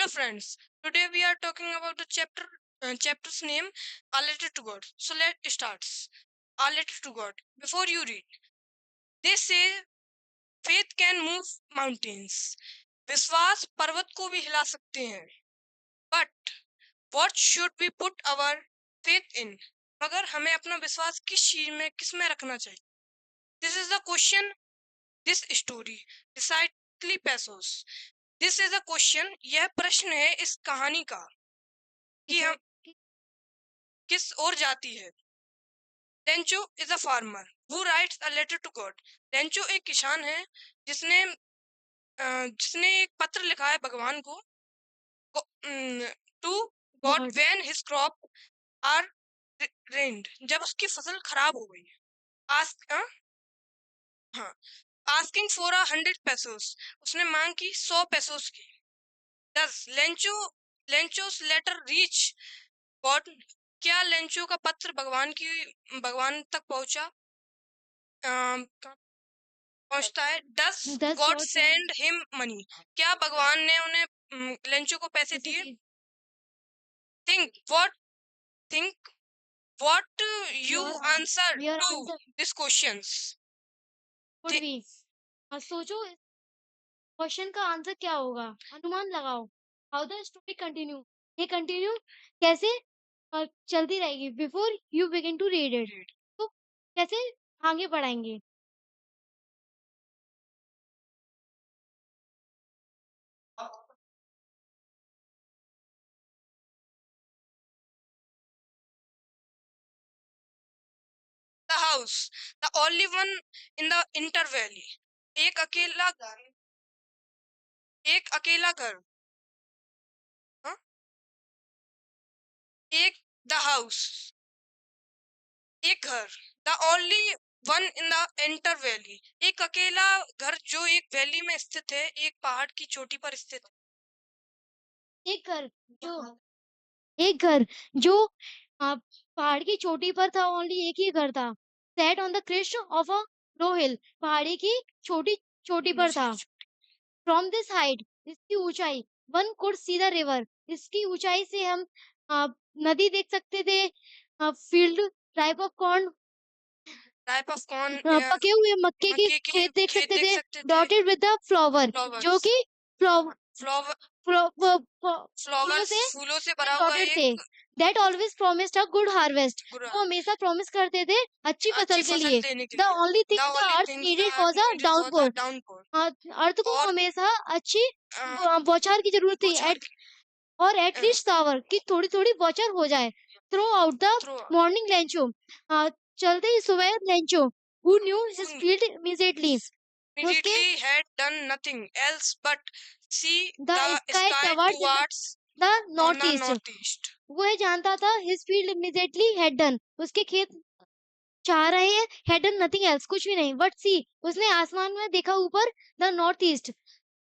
Hello friends, today we are talking about the chapter's name A Letter to God. So let's start. A Letter to God. Before you read, they say faith can move mountains. विश्वास पर्वत को भी हिला सकते हैं. But what should we put our faith in? मगर हमें अपना विश्वास किस में रखना चाहिए? This is the question. This story decidedly passes. This is the question. यह प्रश्न है इस कहानी का कि हम किस ओर जाती है. Lencho is a farmer who writes a letter to God. Lencho एक किसान है जिसने एक पत्र लिखा है भगवान को to God when his crop are ruined. जब उसकी फसल खराब हो गई. Asking for 100 pesos. उसने मांग की 100 pesos की. Does Lencho's letter reach God. क्या लेंचो का पत्र भगवान तक पहुंचता है. Does God send him money. क्या भगवान ने उन्हें लेंचो को पैसे दिए. Think what you answer to these questions. सोचो क्वेश्चन का आंसर क्या होगा. अनुमान लगाओ. How the story continue. ये कंटिन्यू कैसे चलती रहेगी. Before you begin to read it. तो कैसे आगे बढ़ाएंगे. The house, the only one in the intervalley. एक अकेला घर. द हाउस एक घर. The only one in the enter valley. एक अकेला घर जो एक वैली में स्थित है, एक पहाड़ की चोटी पर स्थित है. एक घर जो पहाड़ की चोटी पर था. ओनली एक ही घर था. Set on the crest of a low hill. पहाड़ी की छोटी चोटी पर था. फ्रॉम दिस हाइट, इसकी ऊंचाई, one could see the river. इसकी ऊंचाई से हम नदी देख सकते थे. फील्ड टाइप ऑफ कॉर्न, पके हुए मक्के के खेत देख सकते थे. डॉटेड विद द फ्लावर, जो कि फूलों से भरा हुआ थे. That always promised a good harvest. वो हमेशा प्रॉमिस करते थे अच्छी फसल के लिए. The only thing the earth needed was a downpour. अर्थ को हमेशा अच्छी बौछार की जरूरत थी. और एटलीस्ट शावर की थोड़ी थोड़ी बौछार हो जाए. Through out the morning Lencho. चलते ही सुबह Lencho who knew his field immediately had done nothing else but see the sky towards the northeast. वो ये जानता था his field immediately had done. उसके खेत चाह रहे हैं. had done nothing else, कुछ भी नहीं. but see, उसने आसमान में देखा ऊपर. the northeast,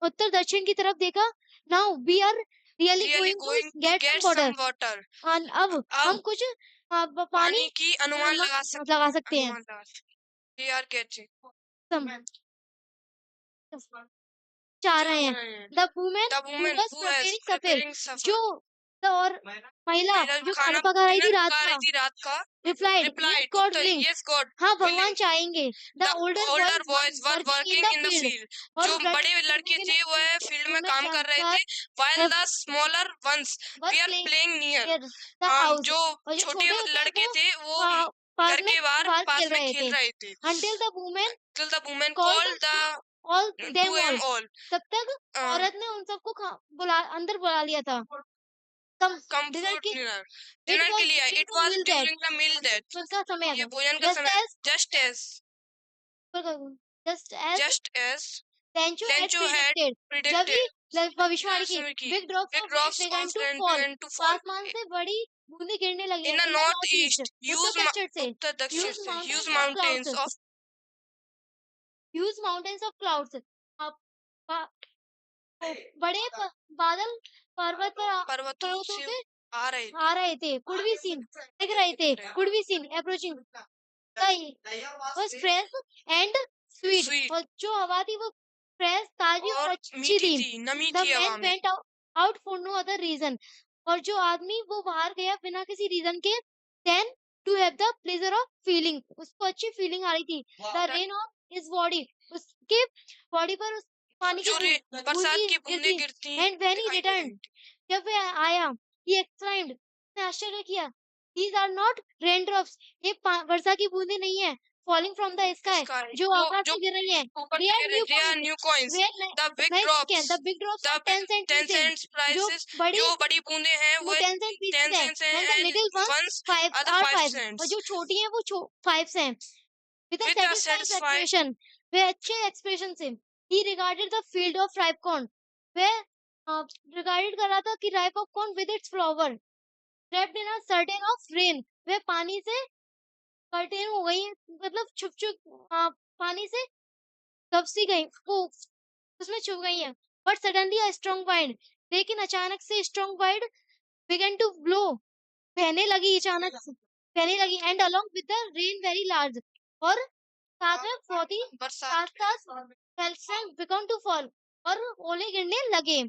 उत्तर दक्षिण की तरफ देखा. now we are really going to get some water. अब हम कुछ पानी की अनुमान लगा सकते हैं. We are catching. चाह रहे हैं. The woman who was preparing supper, जो और महिला जो खाना पका रही थी रात का, replied, yes God, हाँ भगवान चाहेंगे. The older boys were working in the field. जो बड़े लड़के थे वह फील्ड में काम कर रहे थे. While the smaller ones were playing near. जो छोटे लड़के थे वो घर के बाहर पास में खेल रहे थे. Until the woman called all them all. तब तक औरत ने उन सबको अंदर बुला लिया था. डिनर के लिए. It was during the meal that उसका समय ये भोजन का समय. Just as Lencho had predicted. जब भविष्यवाणी की big drops of rain began to fall. आसमान से बड़ी बूंदें गिरने लगी. In the northeast, huge mountains of clouds. बड़े बादल पर्वतों से आ रहे थे. could be seen, दिख रहे थे. could be seen approaching. was fresh and sweet. और जो हवा थी वो फ्रेश, ताजी और अच्छी थी. The man went out for no other reason. और जो आदमी वो बाहर गया बिना किसी रीजन के, then to have the pleasure of feeling, उसको अच्छी फीलिंग आ रही थी. The rain on his body, उसके बॉडी पर उस पानी की बरसात की बूंदें गिरती हैं. And when he returned, जब वह आया, he exclaimed, उसने आश्चर्य किया, these are not raindrops, ये वर्षा की बूंदें नहीं है, falling from the sky, जो आकाश से गिर रही हैं. They are new coins. The big drops, the big drops the are 10 cent 10 pieces. cents prices, बड़ी जो बड़ी बूंदें हैं वो वो 10 cent pieces 10 है. cents हैं, And the and little ones ones are the are 5 5. cents. और जो छोटी हैं वो 5 cents. With a With a satisfied satisfied- expression, वे अच्छे expression से, he regarded the field of ripe corn. वह regarded कर रहा था कि ripe of corn with its flower, wrapped in a curtain of rain. वह पानी से curtain हो गई है, मतलब छुप पानी से कपसी गई, वो उसमें छुप गई है. But suddenly a strong wind, लेकिन अचानक से strong wind began to blow, बहने लगी अचानक से, बहने लगी. And along with the rain very large, और साथ में बहुत ही बरसात hailstones began to fall, और ओले गिरने लगे.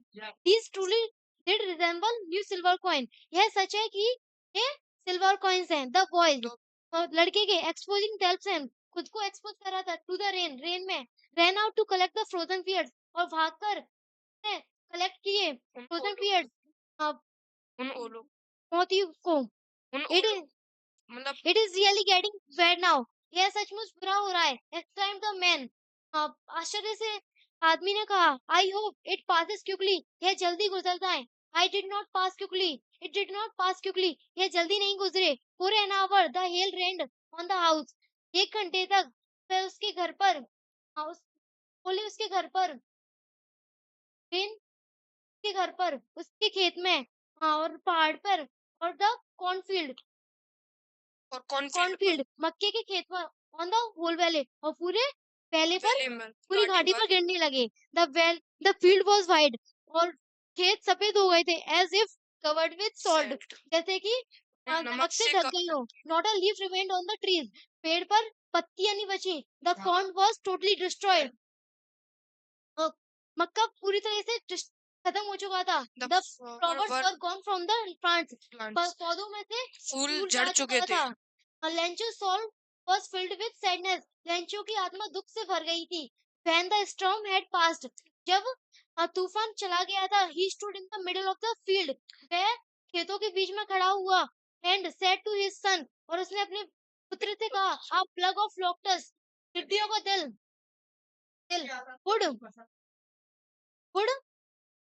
These truly did resemble new silver coin. यह सच है कि ये सिल्वर कॉइन्स हैं. The boys, लड़के के exposing themselves, खुद को एक्सपोज कर रहा था, to the rain, रेन में, ran out to collect the frozen pears, और भागकर कलेक्ट किए frozen pears, उन ओलों मोती को. उन It ओलों is मतलब It is really getting bad now. यह सचमुच बुरा हो रहा है. Exclaimed the man. आश्चर्य से आदमी ने कहा, I hope it passes quickly. यह जल्दी गुजरता है. I did not pass quickly. It did not pass quickly. यह जल्दी नहीं गुजरे. For an hour, the hail rained on the house. 1 घंटे तक वह उसके घर पर, ओले उसके घर पर, rain उसके घर पर, उसके खेत में, और पहाड़ पर, और the cornfield, और कौन कॉर्नफील्ड, मक्के के खेत पर, ऑन द होल वैली, और पूरे वैली पर, पूरी घाटी पर गिरने लगे. द फील्ड वाज वाइड, और खेत सफेद हो गए थे, as if covered with salt, जैसे कि नमक से ढक गई हो. Not a leaf remained on the trees, पेड़ पर पत्तियां नहीं बची. The corn was totally destroyed, मक्का पूरी तरह से खत्म हो चुका था. The flowers were gone from the plants, पौधों में से फूल झड़ चुके थे. Lencho soul was filled with sadness, Lencho की आत्मा दुख से भर गई थी. When the storm had passed, जब तूफान चला गया था, he stood in the middle of the field, वह खेतों के बीच में खड़ा हुआ, and said to his son, और उसने अपने पुत्र से कहा, a plug of locusts, टिड्डियों का दिल would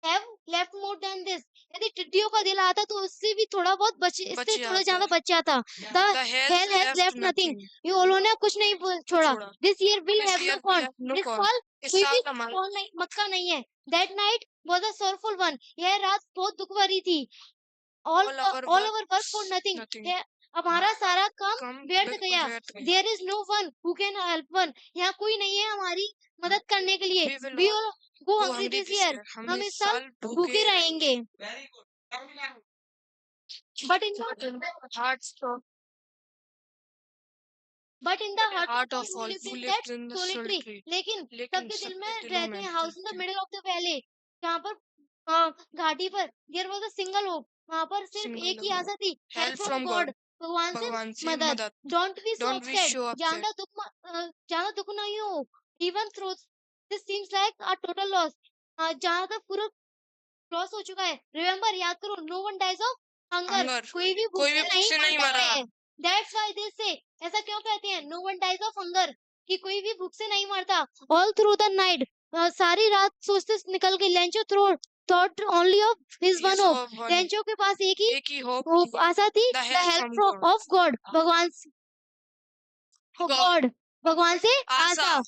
have left more than this, यदि टिड्डियों का दिल आता तो उससे भी थोड़ा बहुत इससे थोड़ा ज्यादा बच जाता. The hell has left nothing, ये उन्होंने कुछ नहीं छोड़ा. This year will have no corn, इस साल कोई भी corn नहीं, मक्का नहीं है. That night was a sorrowful one, यह रात बहुत दुख भरी थी. All our work for nothing, हमारा सारा काम व्यर्थ गया. There is no one who can help one, यहाँ कोई नहीं है हमारी मदद करने के लिए. We all go hungry this year, हम इस साल भूखे रहेंगे. But in the heart of all who lived in that solitary, लेकिन सबके दिल में रहते हैं, house in the middle of the valley, जहाँ पर घाटी पर, there was a single hope, वहाँ पर सिर्फ एक ही आशा थी, help from God, भगवान से मदद. Don't be so upset, ज़्यादा दुख नहीं हो. Even though this seems like a total loss, जहाँ तक पूरा लॉस हो चुका है. Remember, याद करो, no one dies of hunger, कोई भी भूख से नहीं मरता है. That's why they say, ऐसा क्यों कहते हैं, no one dies of hunger, कि कोई भी भूख से नहीं मरता. All through the night, सारी रात सोचते निकल गई. Lencho thought only of his one hope, Lencho के पास एक ही होप आशा थी, the help of God, भगवान से आशा.